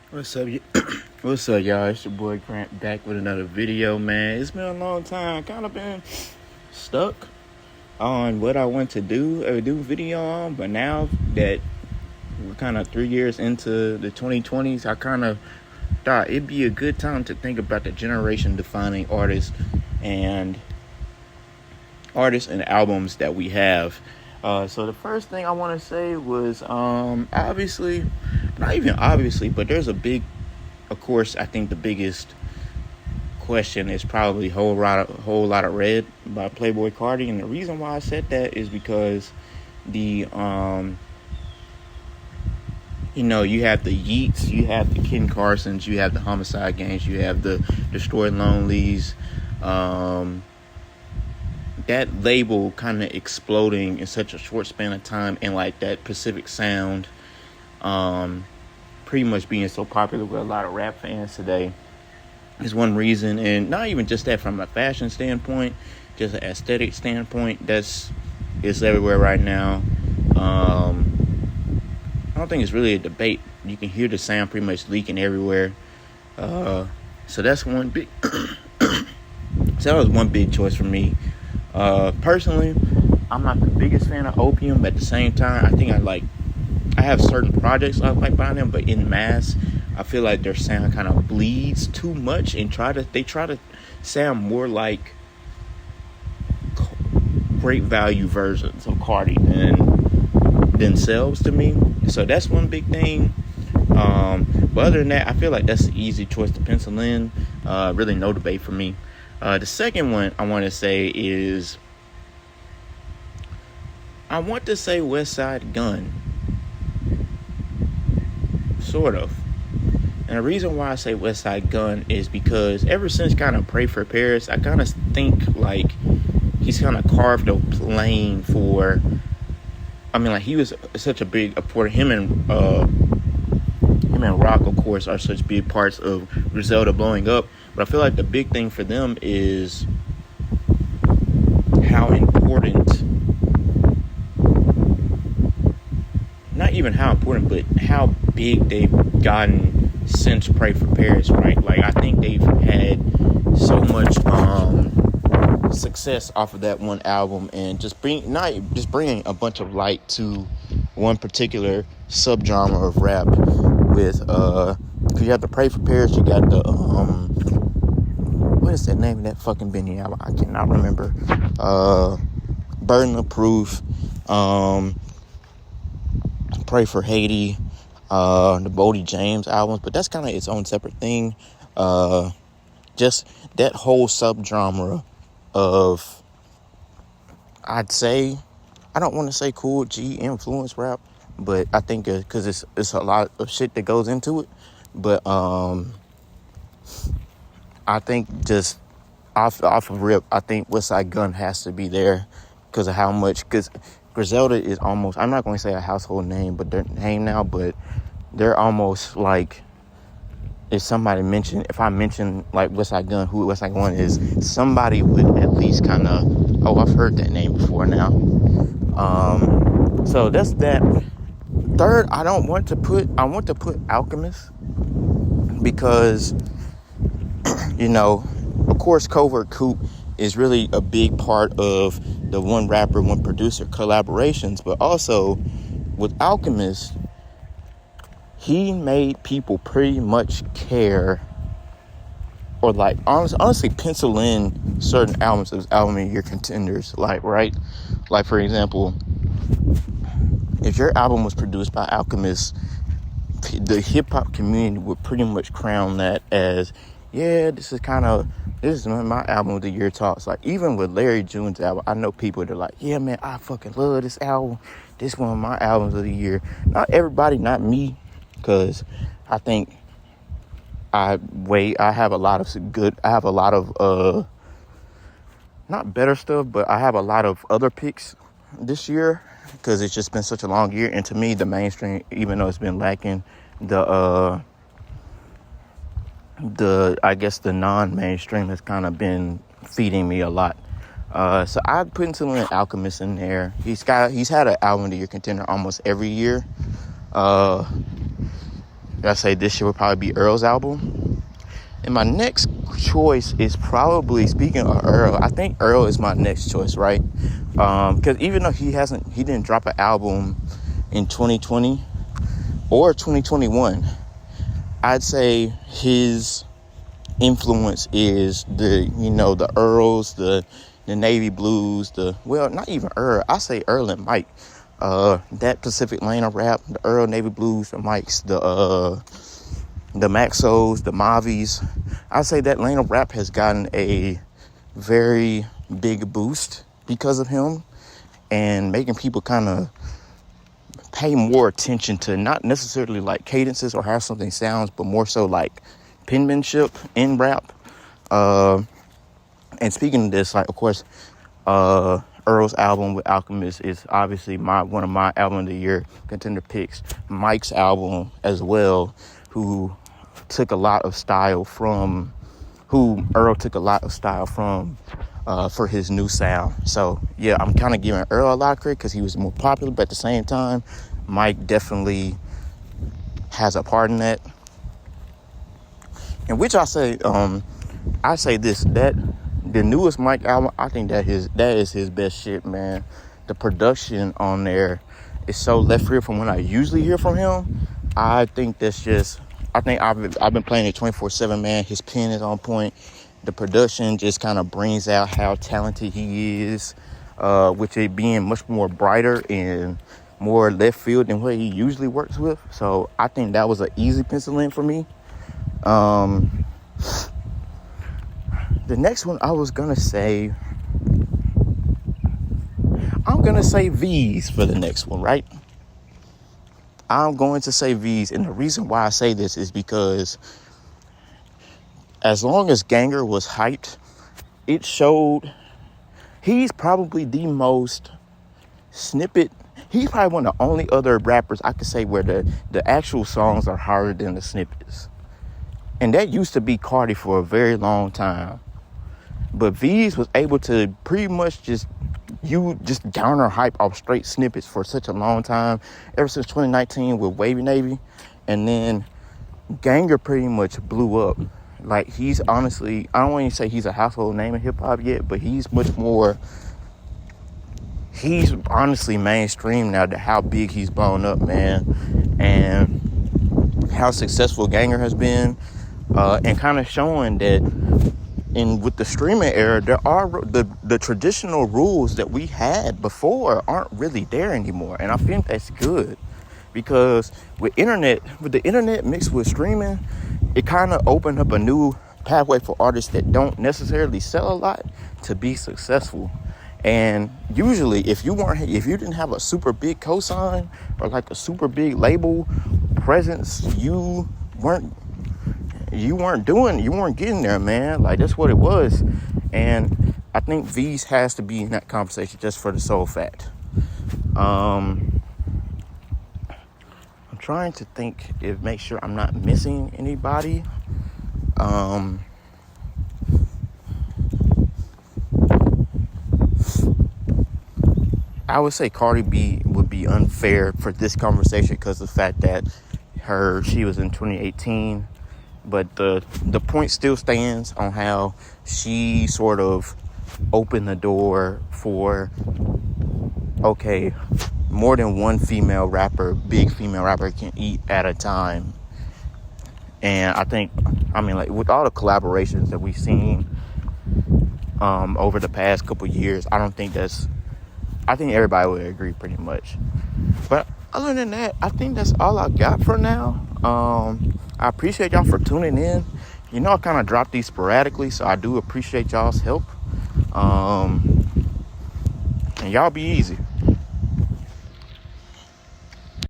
What's up, what's up, y'all? It's your boy Grant back with another video, man. It's been a long time. Kind of been stuck on what I want to do or do video on, but now that we're kind of 3 years into the 2020s, I kind of thought it'd be a good time to think about the generation-defining and albums that we have. So the first thing I want to say was, obviously, not even obviously, but there's a big, of course, I think the biggest question is probably Whole Lot of Red by Playboi Carti. And the reason why I said that is because you have the Yeats, you have the Ken Carsons, you have the Homicide Gangs, you have the Destroy Lonelys, that label kind of exploding in such a short span of time, and like that Pacific Sound pretty much being so popular with a lot of rap fans today is one reason. And not even just that, from a fashion standpoint, just an aesthetic standpoint, it's everywhere right now. I don't think it's really a debate. You can hear the sound pretty much leaking everywhere. So that's one big so that was one big choice for me. Personally, I'm not the biggest fan of Opium, but at the same time, I have certain projects I like by them, but in mass, I feel like their sound kind of bleeds too much and they try to sound more like great value versions of Carti than themselves to me. So that's one big thing. But other than that, I feel like that's an easy choice to pencil in. Really no debate for me. The second one I want to say is, I want to say Westside Gunn. Sort of. And the reason why I say Westside Gunn is because ever since kind of Pray for Paris, I kind of think like he's kind of carved a lane for, he was such a big, for him and Rock, of course, are such big parts of Griselda blowing up. But I feel like the big thing for them is how important, not even how important, but how big they've gotten since Pray for Paris, right? Like, I think they've had so much success off of that one album, and bringing a bunch of light to one particular subgenre of rap with, because you have the Pray for Paris, you got the, what is that name of that fucking Benny album? I cannot remember. Burden of Proof, Pray for Haiti, the Bodie James albums, but that's kind of its own separate thing. Just that whole subgenre of, I'd say, I don't want to say Cool G influence rap, but I think because it's a lot of shit that goes into it. But I think just off of rip, I think Westside Gunn has to be there because of how much. Because Griselda is almost, I'm not going to say a household name, but their name now, but they're almost like, if I mention like Westside Gunn, who Westside Gunn is, somebody would at least kind of, oh, I've heard that name before now. So that's that. Third, I want to put Alchemist, because, of course, Covert Coup is really a big part of the one rapper, one producer collaborations, but also with Alchemist, he made people pretty much care, or like honestly pencil in certain albums of his album in your contenders, like, right? Like, for example, if your album was produced by Alchemist, the hip-hop community would pretty much crown that as, yeah, this is my album of the year talks. Like, even with Larry June's album, I know people that are like, yeah, man, I fucking love this album. This is one of my albums of the year. Not everybody, not me, because I think I have a lot of not better stuff, but I have a lot of other picks this year, because it's just been such a long year. And to me, the mainstream, even though it's been lacking, the the non-mainstream has kind of been feeding me a lot. So I'd put Insulin Alchemist in there. He's had an album of the year contender almost every year. I say this year would probably be Earl's album. And my next choice is probably, speaking of Earl, I think Earl is my next choice, right? Because even though he didn't drop an album in 2020 or 2021, I'd say his influence is the Earls, the Navy Blues, not even Earl. I say Earl and Mike. That Pacific lane of rap, the Earl, Navy Blues, the Mikes, the Maxos, the Mavis. I say that lane of rap has gotten a very big boost because of him, and making people kind of pay more attention to not necessarily like cadences or how something sounds, but more so like penmanship in rap. And speaking of this, like, of course, Earl's album with Alchemist is obviously one of my album of the year contender picks. Mike's album as well, who Earl took a lot of style from for his new sound. So yeah, I'm kind of giving Earl a lot of credit because he was more popular, but at the same time, Mike definitely has a part in that. And which I say this, that the newest Mike album, I think that is his best shit, man. The production on there is so left field from what I usually hear from him. I think I've been playing it 24/7, man. His pen is on point. The production just kind of brings out how talented he is, with it being much more brighter and more left field than what he usually works with. So I think that was an easy pencil in for me. The next one I'm gonna say V's for the next one, right? I'm going to say V's, and the reason why I say this is because as long as Ganger was hyped, it showed he's probably the most snippet. He's probably one of the only other rappers I could say where the actual songs are harder than the snippets. And that used to be Cardi for a very long time. But V's was able to pretty much just garner hype off straight snippets for such a long time, ever since 2019 with Wavy Navy. And then Ganger pretty much blew up. Like, he's honestly, I don't want to say he's a household name in hip-hop yet, but he's honestly mainstream now to how big he's blown up, man. And how successful Ganger has been. And kind of showing that with the streaming era, there are the traditional rules that we had before aren't really there anymore. And I think that's good, because with the internet mixed with streaming, it kind of opened up a new pathway for artists that don't necessarily sell a lot to be successful. And usually, if you didn't have a super big cosign or like a super big label presence, you weren't getting there, man. Like, that's what it was. And I think V's has to be in that conversation just for the sole fact. I'm trying to think make sure I'm not missing anybody. I would say Cardi B would be unfair for this conversation because of the fact that she was in 2018. But the point still stands on how she sort of opened the door for, okay, more than one big female rapper can eat at a time. And like with all the collaborations that we've seen over the past couple years, I think everybody would agree pretty much. But other than that, I think that's all I got for now. I appreciate y'all for tuning in. I kind of drop these sporadically, so I do appreciate y'all's help. And y'all be easy.